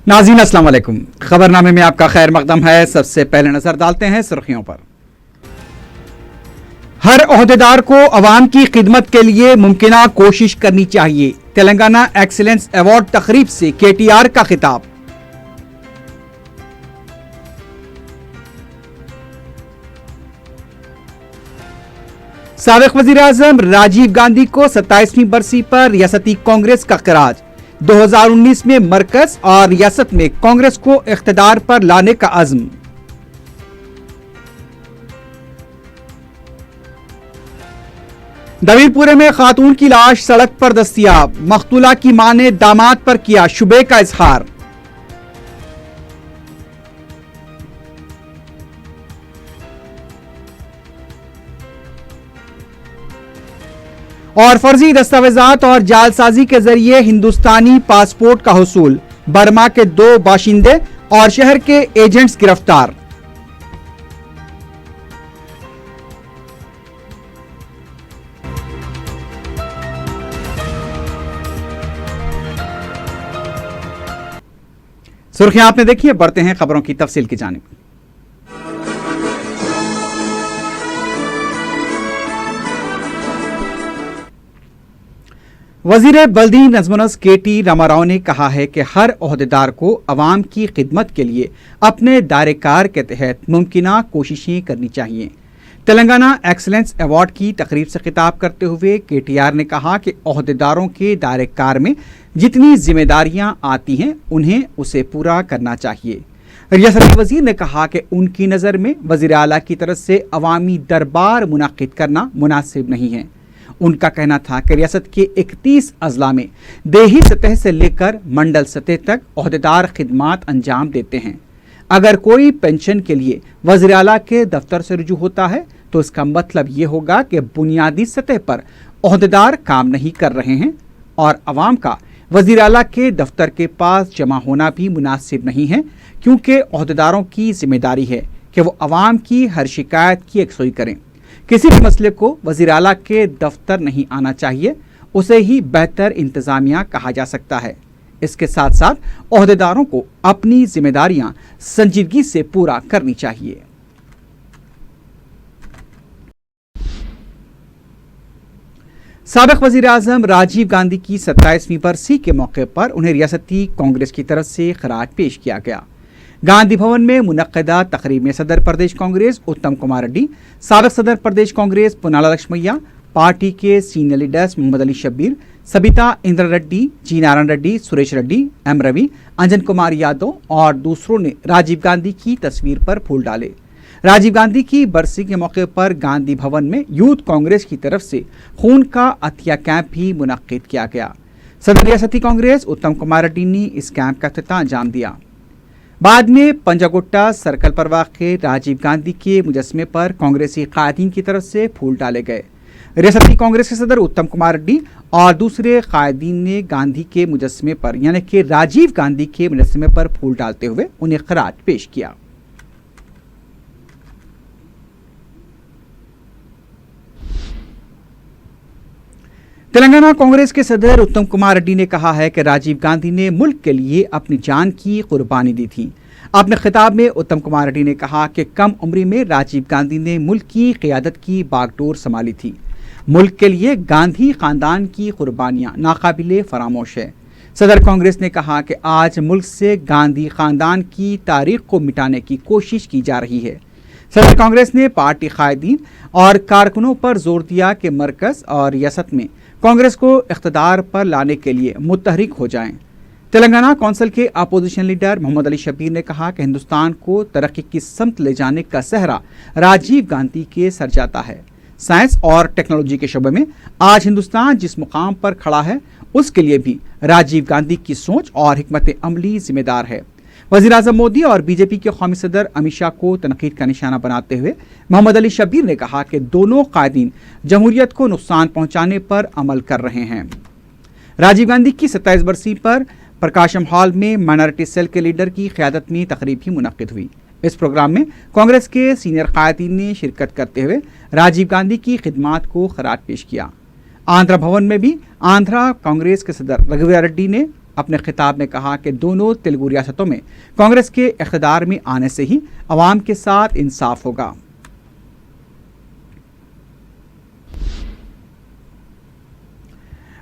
नाज़रीन अस्सलाम वालेकुम। खबरनामे में आपका खैर मकदम है। सबसे पहले नजर डालते हैं सुर्खियों पर। हर ओहदेदार को अवाम की खिदमत के लिए मुमकिना कोशिश करनी चाहिए। तेलंगाना एक्सीलेंस अवार्ड तकरीब से KTR का खिताब। साबिक वजीर आजम राजीव गांधी को 27वीं बरसी पर रियासती कांग्रेस का खिराज। 2019 में मरकज और रियासत में कांग्रेस को इख्तिदार पर लाने का अज़्म। दवीरपुरे में खातून की लाश सड़क पर दस्तयाब। मकतूला की मां ने दामाद पर किया शुबे का इजहार। और फर्जी दस्तावेजात और जालसाजी के जरिए हिंदुस्तानी पासपोर्ट का हुसूल। बर्मा के 2 बाशिंदे और शहर के एजेंट्स गिरफ्तार। सुर्खियां आपने देखी है, बढ़ते हैं खबरों की तफसील की जानिब। वजीर बल्दी नज़्म-ओ-नस्क KT रामाराव ने कहा है कि हर ओहदेदार को अवाम की खिदमत के लिए अपने दायरेकार के तहत मुमकिना कोशिशें करनी चाहिए। तेलंगाना एक्सीलेंस अवार्ड की तकरीब से खिताब करते हुए KTR ने कहा कि ओहदेदारों के दायरेकार में जितनी जिम्मेदारियां आती हैं उन्हें उसे पूरा करना चाहिए। रियासती वजीर ने कहा कि उनकी नज़र में वज़ीर आला की तरफ से अवामी दरबार मुनाकिद करना मुनासिब नहीं है। उनका कहना था कि रियासत के 31 अजला में देही सतह से लेकर मंडल सतह तक ओहदेदार खिदमात अंजाम देते हैं। अगर कोई पेंशन के लिए वज़ीर आला के दफ्तर से रुजू होता है तो इसका मतलब ये होगा कि बुनियादी सतह पर ओहदेदार काम नहीं कर रहे हैं और अवाम का वज़ीर आला के दफ्तर के पास जमा होना भी मुनासिब नहीं है, क्योंकि ओहदेदारों की जिम्मेदारी है कि वो अवाम की हर शिकायत की यकसुई करें। किसी भी मसले को वज़ीर आला के दफ्तर नहीं आना चाहिए, उसे ही बेहतर इंतज़ामिया कहा जा सकता है। इसके साथ साथ ओहदेदारों को अपनी जिम्मेदारियां संजीदगी से पूरा करनी चाहिए। साबिक वज़ीर आज़म राजीव गांधी की 27वीं बरसी के मौके पर उन्हें रियासती कांग्रेस की तरफ से खिराज पेश किया गया। गांधी भवन में मुनक्किदा तकरीब में सदर प्रदेश कांग्रेस उत्तम कुमार रेड्डी, साबिक सदर प्रदेश कांग्रेस पुनाला लक्ष्मैया, पार्टी के सीनियर लीडर्स मोहम्मद अली शब्बीर, सबिता इंद्र रेड्डी, जी नारायण रेड्डी, सुरेश रेड्डी, M रवि, अंजन कुमार यादव और दूसरों ने राजीव गांधी की तस्वीर पर फूल डाले। राजीव गांधी की बरसी के मौके पर गांधी भवन में यूथ कांग्रेस की तरफ से खून का अतिया कैंप भी मुनक्किद किया गया। सदर रियासती कांग्रेस उत्तम कुमार रेड्डी ने इस कैंप का इख्तिताम अंजाम दिया। बाद में पंजागुट्टा सर्कल पर वाक़े राजीव गांधी के मुजस्मे पर कांग्रेसी कायदीन की तरफ से फूल डाले गए। रियासती कांग्रेस के सदर उत्तम कुमार रेड्डी और दूसरे कायदीन ने गांधी के मुजस्मे पर यानी कि राजीव गांधी के मुजस्मे पर फूल डालते हुए उन्हें खिराज पेश किया। तेलंगाना कांग्रेस के सदर उत्तम कुमार रेड्डी ने कहा है कि राजीव गांधी ने मुल्क के लिए अपनी जान की कुर्बानी दी थी। अपने खिताब में उत्तम कुमार रेड्डी ने कहा कि कम उम्री में राजीव गांधी ने मुल्क की क़ियादत की बागडोर संभाली थी। मुल्क के लिए गांधी खानदान की कुर्बानियां नाकाबिले फरामोश है। सदर कांग्रेस ने कहा कि आज मुल्क से गांधी खानदान की तारीख को मिटाने की कोशिश की जा रही है। सदर कांग्रेस ने पार्टी कायदीन और कारकुनों पर जोर दिया कि मरकज और रियासत में कांग्रेस को इख्तिदार पर लाने के लिए मुतहरिक हो जाएं। तेलंगाना कौंसिल के अपोजिशन लीडर मोहम्मद अली शब्बीर ने कहा कि हिंदुस्तान को तरक्की की समत ले जाने का सहरा राजीव गांधी के सर जाता है। साइंस और टेक्नोलॉजी के शोबे में आज हिंदुस्तान जिस मुकाम पर खड़ा है उसके लिए भी राजीव गांधी की सोच और हिकमत अमली जिम्मेदार है। वज़ीर आज़म मोदी और BJP के कौमी सदर अमित शाह को तनकीद का निशाना बनाते हुए मोहम्मद अली शब्बीर ने कहा कि दोनों कायदीन जमहूरियत को नुकसान पहुंचाने पर अमल कर रहे हैं। राजीव गांधी की 27 बरसी पर प्रकाशम हॉल में माइनॉरिटी सेल के लीडर की क़यादत में तकरीब भी मुनक्किद हुई। इस प्रोग्राम में कांग्रेस के सीनियर कायदीन ने शिरकत करते हुए राजीव गांधी की खिदमात को खराज पेश किया। आंध्रा भवन में भी आंध्रा कांग्रेस के सदर रघुवीर रेड्डी ने अपने खिताब में कहा कि दोनों तेलुगु रियासतों में कांग्रेस के इख्तिदार में आने से ही अवाम के साथ इंसाफ होगा।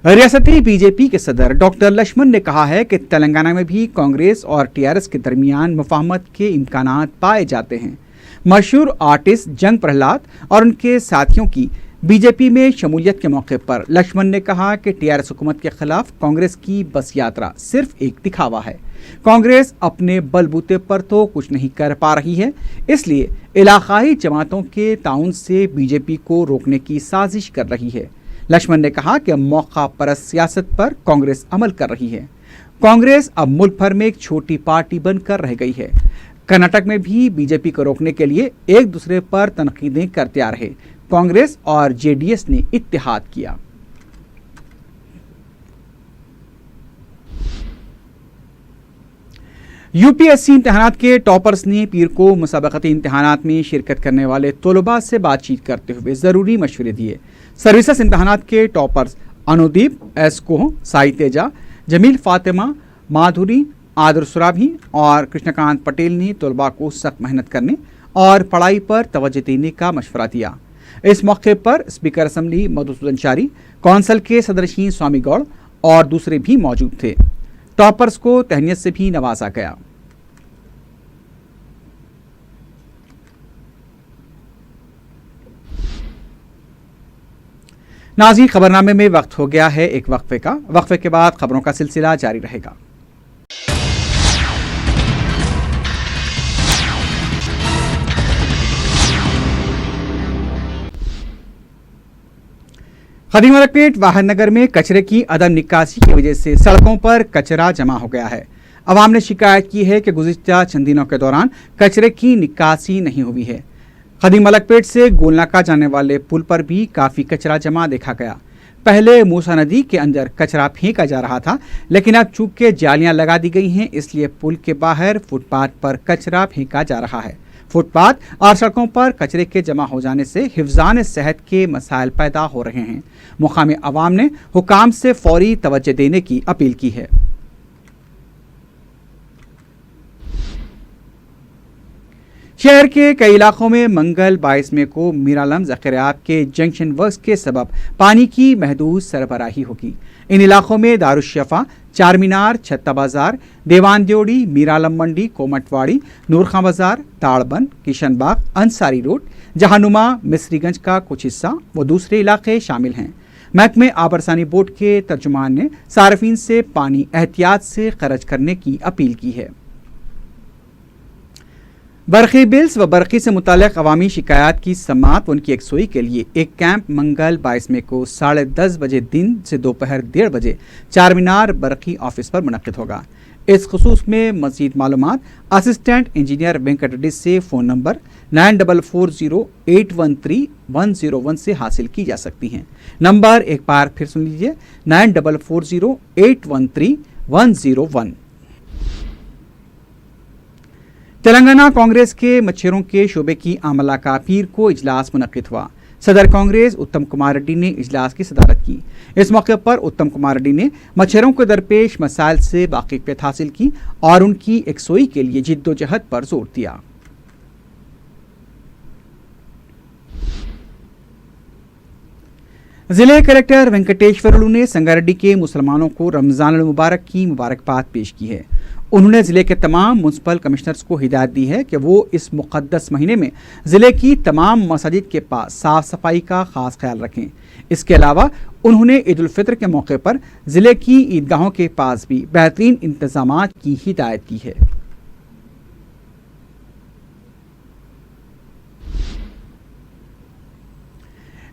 रियासती बीजेपी के सदर डॉक्टर लक्ष्मण ने कहा है कि तेलंगाना में भी कांग्रेस और टीआरएस के दरमियान मुफाहमत के इम्कानात पाए जाते हैं। मशहूर आर्टिस्ट जंग प्रहलाद और उनके साथियों की बीजेपी में शमूलियत के मौके पर लक्ष्मण ने कहा कि टीआरएस हुकूमत के खिलाफ कांग्रेस की बस यात्रा सिर्फ एक दिखावा है। कांग्रेस अपने बलबूते पर तो कुछ नहीं कर पा रही है, इसलिए इलाकाई जमातों के ताउन से बीजेपी को रोकने की साजिश कर रही है। लक्ष्मण ने कहा कि मौका परस्त सियासत पर कांग्रेस अमल कर रही है। कांग्रेस अब मुल्क भर में एक छोटी पार्टी बनकर रह गई है। कर्नाटक में भी बीजेपी को रोकने के लिए एक दूसरे पर तनकीदें करते आ रहे कांग्रेस और जेडीएस ने इत्तेहाद किया। यूपीएससी इम्तिहानात के टॉपर्स ने पीर को मुसाबकती इम्तिहानात में शिरकत करने वाले तलबा से बातचीत करते हुए ज़रूरी मशवरे दिए। सर्विसेज इम्तिहानात के टॉपर्स अनुदीप एस कोह, साई तेजा, जमील फातिमा, माधुरी, आदर सुराभी और कृष्णकांत पटेल ने तलबा को सख्त मेहनत करने और पढ़ाई पर तवज्जो देने का मशवरा दिया। इस मौके पर स्पीकर असम्बली मधुसूदन चारी, कौंसल के सदरशीन स्वामी गौड़ और दूसरे भी मौजूद थे। टॉपर्स को तहनीत से भी नवाजा गया। नाज़रीन, खबरनामे में वक्त हो गया है एक वक्फे का। वक्फे के बाद खबरों का सिलसिला जारी रहेगा। खदीम मलकपेट वाहननगर में कचरे की अदम निकासी की वजह से सड़कों पर कचरा जमा हो गया है। अवाम ने शिकायत की है कि गुज़िश्ता चंद दिनों के दौरान कचरे की निकासी नहीं हुई है। खदीम मलकपेट से गोलनाका जाने वाले पुल पर भी काफ़ी कचरा जमा देखा गया। पहले मूसा नदी के अंदर कचरा फेंका जा रहा था, लेकिन अब चूंकि जालियां लगा दी गई हैं, इसलिए पुल के बाहर फुटपाथ पर कचरा फेंका जा रहा है। फुटपाथ और सड़कों पर कचरे के जमा हो जाने से हिफ्ज़ान सेहत के मसाइल पैदा हो रहे हैं। मुकामी अवाम ने हुकाम से फौरी तवज्जो देने की अपील की है। शहर के कई इलाकों में मंगल 22 मई को मीरालम ज़ख़ीरात के जंक्शन वर्क्स के सबब पानी की महदूद सरबराही होगी। इन इलाकों में दारुशफ़ा, चार मीनार, छत्ता बाजार, देवान द्योड़ी, मीरालम मंडी, कोमटवाड़ी, नूरखां बाजार, ताड़बन, किशनबाग, अंसारी रोड, जहानुमा, मिस्रीगंज का कुछ हिस्सा व दूसरे इलाके शामिल हैं। महकमे आबरसानी बोर्ड के तर्जुमान ने सार्फिन से पानी एहतियात से खर्च करने की अपील की है। बरखी बिल्स व बरखी से मुताल्लिक़ अवामी शिकायत की समाअत व उनकी यकसुई के लिए एक कैंप मंगल 22 मई को 10:30 बजे दिन से दोपहर 1:30 बजे चार मीनार बरखी ऑफिस पर मुनक़्क़िद होगा। इस खुसूस में मज़ीद मालूमात असिस्टेंट इंजीनियर वेंकट रेड्डी से फ़ोन नंबर 9440813101 से हासिल की जा सकती हैं। नंबर एक बार फिर सुन लीजिए, 9440813101। तेलंगाना कांग्रेस के मच्छरों के शोबे की आमला का पीर को इजलास मुनक़्क़िद हुआ। सदर कांग्रेस उत्तम कुमार रेड्डी ने इजलास की सदारत की। इस मौके पर उत्तम कुमार रेड्डी ने मच्छरों को दरपेश मसाइल से वाकिफियत हासिल की और उनकी यकसुई के लिए जिद्दोजहद पर जोर दिया। जिले कलेक्टर वेंकटेश्वरलू ने संगारेड्डी के मुसलमानों को रमज़ान मुबारक की मुबारकबाद पेश की है। उन्होंने ज़िले के तमाम म्युनिसिपल कमिश्नर्स को हिदायत दी है कि वो इस मुक़द्दस महीने में ज़िले की तमाम मसाजिद के पास साफ़ सफाई का ख़ास ख्याल रखें। इसके अलावा उन्होंने ईद उल फितर के मौके पर ज़िले की ईदगाहों के पास भी बेहतरीन इंतज़ामात की हिदायत की है।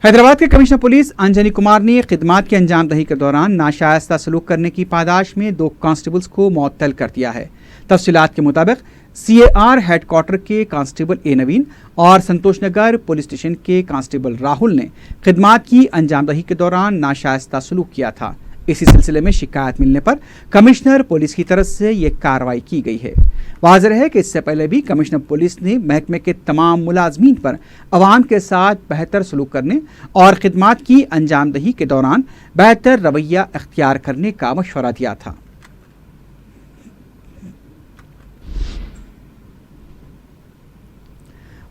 हैदराबाद के कमिश्नर पुलिस अंजनी कुमार ने खिदमात की अंजामदही के दौरान नाशाइस्ता सलूक करने की पादाश में 2 कांस्टेबल्स को मुअत्तल कर दिया है। तफसीलात के मुताबिक CAR हेडक्वार्टर के कांस्टेबल ए नवीन और संतोष नगर पुलिस स्टेशन के कांस्टेबल राहुल ने खिदमात की अंजामदही के दौरान नाशाइस्ता सलूक किया था। इसी सिलसिले में शिकायत मिलने पर कमिश्नर पुलिस की तरफ से ये कार्रवाई की गई है। वाज़ेह है कि इससे पहले भी कमिश्नर पुलिस ने महकमे के तमाम मुलाजमीन पर अवाम के साथ बेहतर सलूक करने और खिदमात की अंजामदही के दौरान बेहतर रवैया अख्तियार करने का मशवरा दिया था।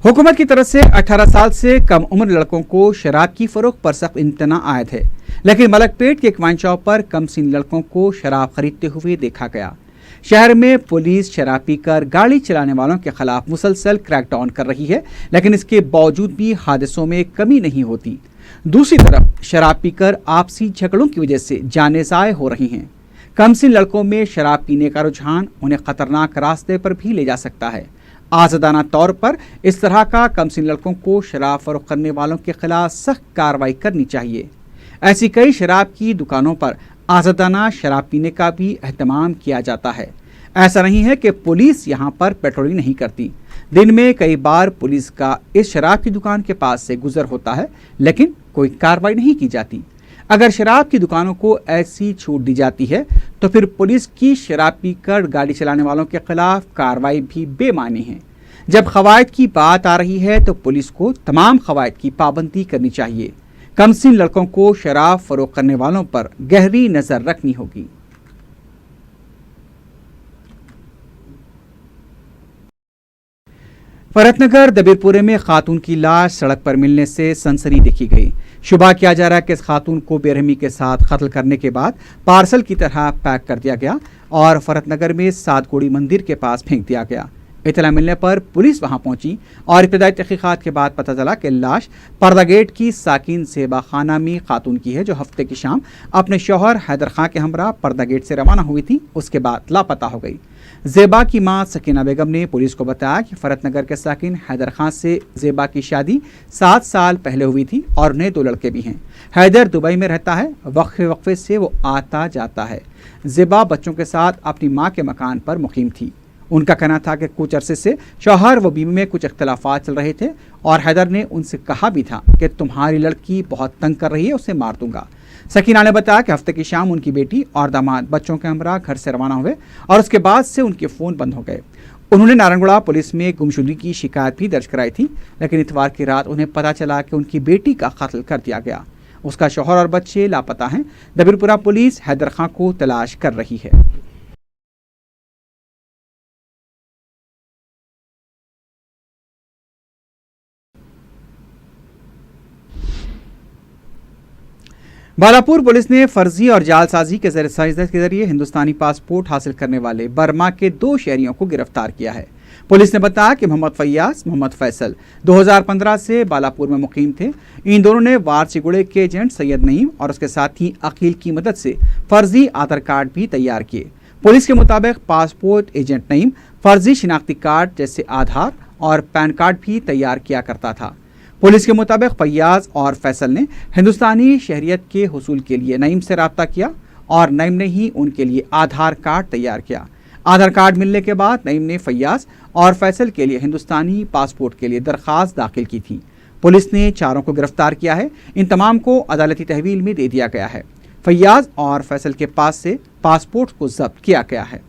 हुकूमत की तरफ से 18 साल से कम उम्र लड़कों को शराब की फरोख्त पर सख्त इम्तना आयत है, लेकिन मलकपेट के एक वाइन शॉप पर कम सीन लड़कों को शराब खरीदते हुए देखा गया। शहर में पुलिस शराब पीकर गाड़ी चलाने वालों के खिलाफ मुसलसल क्रैकडाउन कर रही है, लेकिन इसके बावजूद भी हादसों में कमी नहीं होती। दूसरी तरफ शराब पीकर आपसी झगड़ों की वजह से जानें ज़ाय हो रही हैं। कमसिन लड़कों में शराब पीने का रुझान उन्हें खतरनाक रास्ते पर भी ले जा सकता है। आज़ादाना तौर पर इस तरह का कमसिन लड़कों को शराब फरोख्त करने वालों के खिलाफ सख्त कार्रवाई करनी चाहिए। ऐसी कई शराब की दुकानों पर आज़ादाना शराब पीने का भी एहतमाम किया जाता है। ऐसा नहीं है कि पुलिस यहाँ पर पेट्रोलिंग नहीं करती। दिन में कई बार पुलिस का इस शराब की दुकान के पास से गुजर होता है, लेकिन कोई कार्रवाई नहीं की जाती। अगर शराब की दुकानों को ऐसी छूट दी जाती है तो फिर पुलिस की शराब पीकर गाड़ी चलाने वालों के खिलाफ कार्रवाई भी बेमानी है। जब खवायद की बात आ रही है तो पुलिस को तमाम खवायद की पाबंदी करनी चाहिए। कमसिन लड़कों को शराब फरोख्त करने वालों पर गहरी नजर रखनी होगी। फरतनगर दबीरपुरे में खातून की लाश सड़क पर मिलने से सनसनी देखी गई। शुबा किया जा रहा है कि इस खातून को बेरहमी के साथ कत्ल करने के बाद पार्सल की तरह पैक कर दिया गया और फरतनगर में सातकोड़ी मंदिर के पास फेंक दिया गया। इतला मिलने पर पुलिस वहां पहुंची और इब्तदाई तहकीकात के बाद पता चला कि लाश पर्दा गेट की साकिन ज़ेबा खानामी खातून की है, जो हफ्ते की शाम अपने शौहर हैदर खां के हमरा पर्दा गेट से रवाना हुई थी। उसके बाद लापता हो गई। ज़ेबा की मां सकीना बेगम ने पुलिस को बताया कि फरतनगर के साकिन हैदर खां से ज़ेबा की शादी 7 साल पहले हुई थी और उन्हें 2 लड़के भी हैं। हैदर दुबई में रहता है, वक्फे से वो आता जाता है। ज़ेबा बच्चों के साथ अपनी मां के मकान पर मुकीम थी। उनका कहना था कि कुछ अरसे से शौहर व बीवी में कुछ इख्तलाफात चल रहे थे और हैदर ने उनसे कहा भी था कि तुम्हारी लड़की बहुत तंग कर रही है, उसे मार दूंगा। सकीना ने बताया कि हफ्ते की शाम उनकी बेटी और दामाद बच्चों के हमरा घर से रवाना हुए और उसके बाद से उनके फ़ोन बंद हो गए। उन्होंने नारायणगढ़ पुलिस में गुमशुदगी की शिकायत भी दर्ज कराई थी, लेकिन इतवार की रात उन्हें पता चला कि उनकी बेटी का कत्ल कर दिया गया। उसका शौहर और बच्चे लापता हैं। दबीरपुरा पुलिस हैदर खां को तलाश कर रही है। बालापुर पुलिस ने फर्जी और जालसाजी के जरिए हिंदुस्तानी पासपोर्ट हासिल करने वाले बर्मा के 2 शहरियों को गिरफ्तार किया है। पुलिस ने बताया कि मोहम्मद फैयाज, मोहम्मद फैसल 2015 से बालापुर में मुकीम थे। इन दोनों ने वारसीगुड़े के एजेंट सैयद नईम और उसके साथी अकील की मदद से फर्जी आधार कार्ड भी तैयार किए। पुलिस के मुताबिक पासपोर्ट एजेंट नईम फर्जी शिनाख्ती कार्ड जैसे आधार और पैन कार्ड भी तैयार किया करता था। पुलिस के मुताबिक फैयाज और फैसल ने हिंदुस्तानी शहरियत के हुसूल के लिए नईम से रब्ता किया और नईम ने ही उनके लिए आधार कार्ड तैयार किया। आधार कार्ड मिलने के बाद नईम ने फैयाज और फैसल के लिए हिंदुस्तानी पासपोर्ट के लिए दरख्वास्त दाखिल की थी। पुलिस ने चारों को गिरफ्तार किया है। इन तमाम को अदालती तहवील में दे दिया गया है। फैयाज और फैसल के पास से पासपोर्ट को जब्त किया गया है।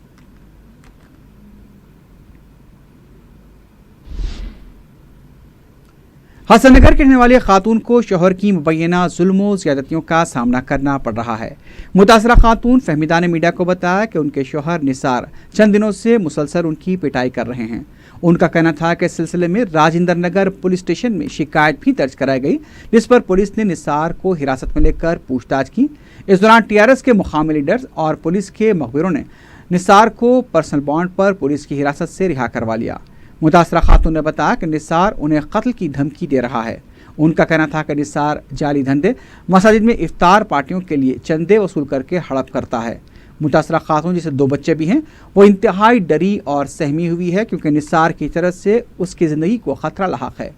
हसनगर के रहने वाले खातून को शौहर की मुबैना जुल्म ज़्यादतियों का सामना करना पड़ रहा है। मुतासरा खातून फहमीदा ने मीडिया को बताया कि उनके शौहर निसार चंद दिनों से मुसलसल उनकी पिटाई कर रहे हैं। उनका कहना था कि इस सिलसिले में राजेंद्र नगर पुलिस स्टेशन में शिकायत भी दर्ज कराई गई, जिस पर पुलिस ने निसार को हिरासत में लेकर पूछताछ की। इस दौरान टीआरएस के मुकामी लीडर्स और पुलिस के मुखबिरों ने निसार को पर्सनल बॉन्ड पर पुलिस की हिरासत से रिहा करवा लिया। मुतासरा खातून ने बताया कि निसार उन्हें कत्ल की धमकी दे रहा है। उनका कहना था कि निसार जाली धंधे, मसाजिद में इफ्तार पार्टियों के लिए चंदे वसूल करके हड़प करता है। मुतासरा खातून, जिसे 2 बच्चे भी हैं, वो इंतहाई डरी और सहमी हुई है क्योंकि निसार की तरफ से उसकी ज़िंदगी को ख़तरा लाहक है।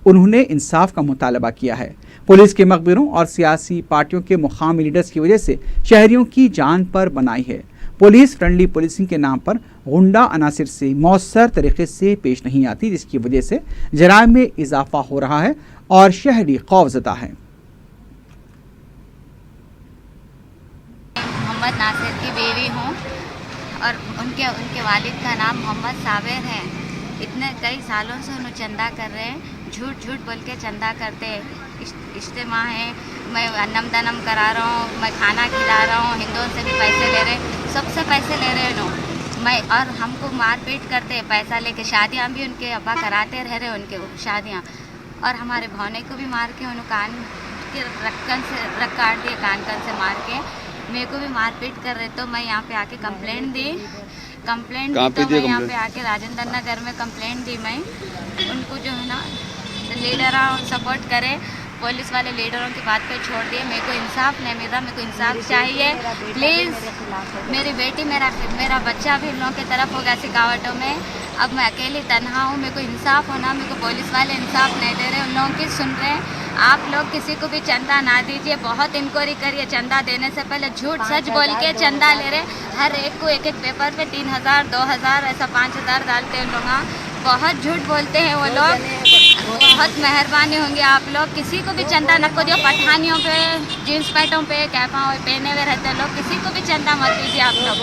उन्होंने इंसाफ का मुतालबा किया है। पुलिस के मखबिरों और सियासी पार्टियों के मुकामी लीडर्स की वजह से शहरियों की जान पर बनाई है। पुलिस फ्रेंडली पुलिसिंग के नाम पर गुंडा अनासिर से मौसर तरीके से पेश नहीं आती, जिसकी वजह से जराइम में इजाफा हो रहा है और शहरी खौफजदा है। मोहम्मद नासिर की बीवी हूँ और उनके वालिद का नाम मोहम्मद साबिर है। इतने कई सालों से उन्हें चंदा कर रहे हैं, झूठ बोल के चंदा करते हैं। इज्तिमा है, मैं अन्नम दनम करा रहा हूँ, मैं खाना खिला रहा हूँ, हिंदुओं से भी पैसे ले रहे, सबसे पैसे ले रहे हैं। मैं और हमको मारपीट करते, पैसा लेके शादियाँ भी उनके अब्बा कराते रह रहे उनके शादियाँ, और हमारे भौने को भी मार के उन्होंने कान के रक काट दिए, कान से मार के मेरे को भी मारपीट कर रहे। तो मैं यहाँ पे आके कंप्लेंट दी तो मैं यहाँ पे आके राजेंद्र नगर में कंप्लेंट दी। मैं उनको जो है ना लीडर सपोर्ट करे, पुलिस वाले लीडरों की बात पे छोड़ दिए। मेरे को इंसाफ नहीं मिल रहा, मेरे को इंसाफ चाहिए प्लीज़। मेरी बेटी मेरा बच्चा भी इन लोगों की तरफ हो गया सिकावटों में। अब मैं अकेली तनहा हूँ, मेरे को इंसाफ होना, मेरे को पुलिस वाले इंसाफ नहीं दे रहे, उन लोगों की सुन रहे हैं। आप लोग किसी को भी चंदा ना दीजिए, बहुत इंक्वायरी करिए। चंदा देने से पहले झूठ सच बोल के चंदा ले रहे, हर एक को एक पेपर पे 3000 2000 ऐसा 5000 डालते हैं लोग। बहुत झूठ बोलते हैं वो लोग। बहुत मेहरबानी होंगी आप लोग, किसी को भी चंदा न को दियो। पठानियों पे, जीन्स पैंटों पे, कैपा पहने हुए रहते हैं लोग, किसी को भी चंदा मत दीजिए आप लोग।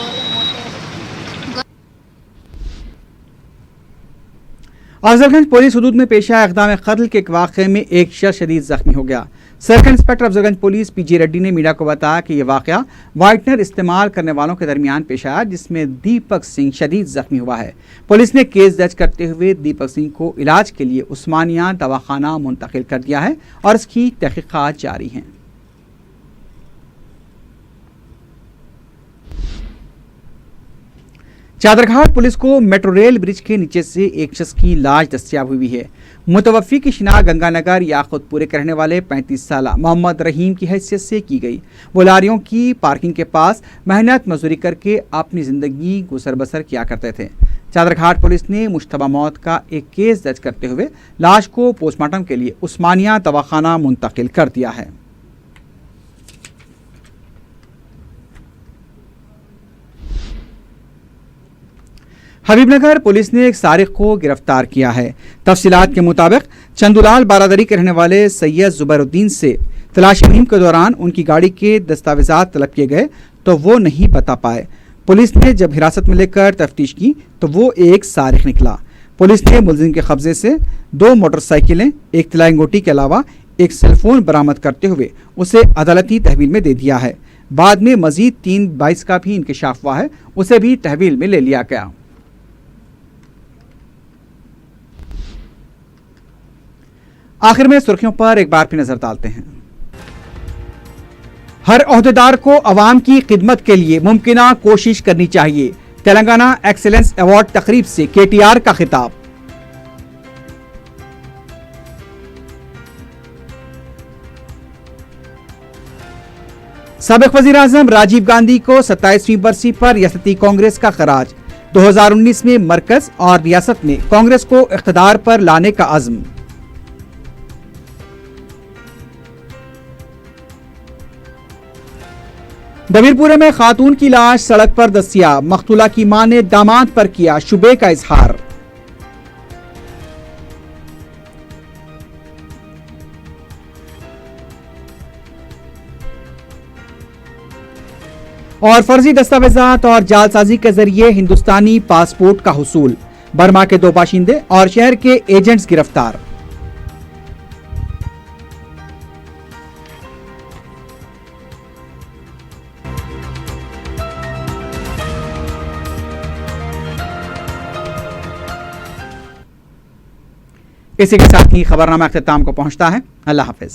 अफजलगंज पुलिस हदूद में पेश आए इक़दाम कत्ल के एक वाक़े में एक शख्स शदीद जख्मी हो गया। Circle inspector Afzalgunj police P G Reddy ने मीडिया को बताया कि यह वाक़या वाइटनर इस्तेमाल करने वालों के दरमियान पेश आया, जिसमें दीपक सिंह शदीद जख्मी हुआ है। पुलिस ने केस दर्ज करते हुए दीपक सिंह को इलाज के लिए उस्मानिया दवाखाना मुंतकिल कर दिया है और इसकी तहकीकात जारी हैं। चादरघाट पुलिस को मेट्रो रेल ब्रिज के नीचे से एक शख्स की लाश दस्तयाब हुई है। मुतवफ़ी की शिनाख्त गंगानगर याकुतपुरे के रहने वाले 35 साल मोहम्मद रहीम की हैसियत से की गई। वो लारियों की पार्किंग के पास मेहनत मजदूरी करके अपनी ज़िंदगी गुजर बसर किया करते थे। चादरघाट पुलिस ने मुश्तबा मौत का एक केस दर्ज करते हुए लाश को पोस्टमार्टम के लिए उस्मानिया दवाखाना मुंतकिल कर दिया है। हबीबनगर पुलिस ने एक सारिक को गिरफ्तार किया है। तफसीलात के मुताबिक चंदूलाल बारादरी के रहने वाले सैयद जुबैरुद्दीन से तलाशी मुहिम के दौरान उनकी गाड़ी के दस्तावेजात तलब किए गए तो वो नहीं बता पाए। पुलिस ने जब हिरासत में लेकर तफ्तीश की तो वो एक सारिक निकला। पुलिस ने मुलजिम के कब्जे से 2 मोटरसाइकिलें, एक तिलाई अंगूठी के अलावा एक सेलफोन बरामद करते हुए उसे अदालती तहवील में दे दिया है। बाद में मजीद 3 बाइक का भी इंकशाफ हुआ है, उसे भी तहवील में ले लिया गया। आखिर में सुर्खियों पर एक बार फिर नजर डालते हैं। हर ओहदेदार को अवाम की खिदमत के लिए मुमकिना कोशिश करनी चाहिए। तेलंगाना एक्सीलेंस अवार्ड तकरीब से KTR का खिताब। साबिक वजीर आजम राजीव गांधी को 27वीं बरसी पर रियासती कांग्रेस का खराज। 2019 में मरकज और रियासत में कांग्रेस को इख्तिदार पर लाने का अज़्म। दबीरपुरे में खातून की लाश सड़क पर दस्तियाब। मकतूला की मां ने दामाद पर किया शुबे का इजहार। और फर्जी दस्तावेजात और जालसाजी के जरिए हिंदुस्तानी पासपोर्ट का हुसूल। बर्मा के 2 बाशिंदे और शहर के एजेंट्स गिरफ्तार। इसी के साथ ही खबरनामा अख्तिताम को पहुंचता है। अल्लाह हाफिज।